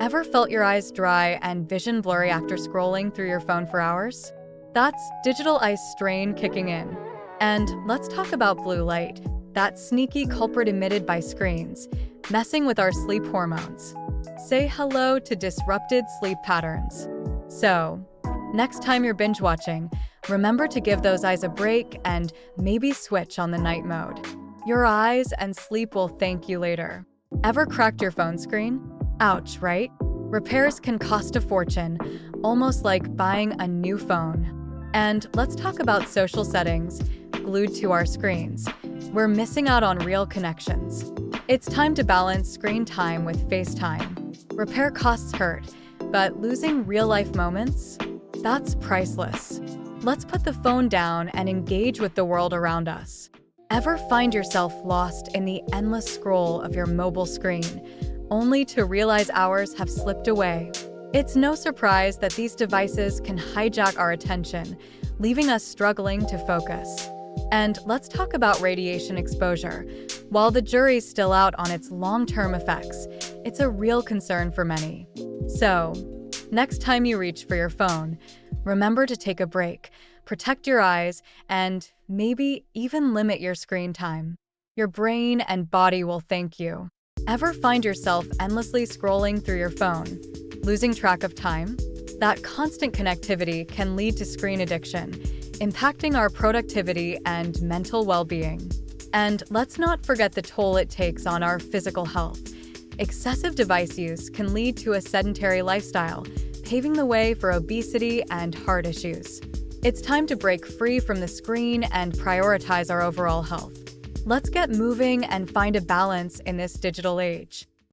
Ever felt your eyes dry and vision blurry after scrolling through your phone for hours? That's digital eye strain kicking in. And let's talk about blue light, that sneaky culprit emitted by screens, messing with our sleep hormones. Say hello to disrupted sleep patterns. So, next time you're binge watching, remember to give those eyes a break and maybe switch on the night mode. Your eyes and sleep will thank you later. Ever cracked your phone screen? Ouch, right? Repairs can cost a fortune, almost like buying a new phone. And let's talk about social settings, glued to our screens. We're missing out on real connections. It's time to balance screen time with FaceTime. Repair costs hurt, but losing real-life moments? That's priceless. Let's put the phone down and engage with the world around us. Ever find yourself lost in the endless scroll of your mobile screen, only to realize hours have slipped away? It's no surprise that these devices can hijack our attention, leaving us struggling to focus. And let's talk about radiation exposure. While the jury's still out on its long-term effects, it's a real concern for many. So, next time you reach for your phone, remember to take a break, protect your eyes, and maybe even limit your screen time. Your brain and body will thank you. Ever find yourself endlessly scrolling through your phone, losing track of time? That constant connectivity can lead to screen addiction, impacting our productivity and mental well-being. And let's not forget the toll it takes on our physical health. Excessive device use can lead to a sedentary lifestyle, paving the way for obesity and heart issues. It's time to break free from the screen and prioritize our overall health. Let's get moving and find a balance in this digital age.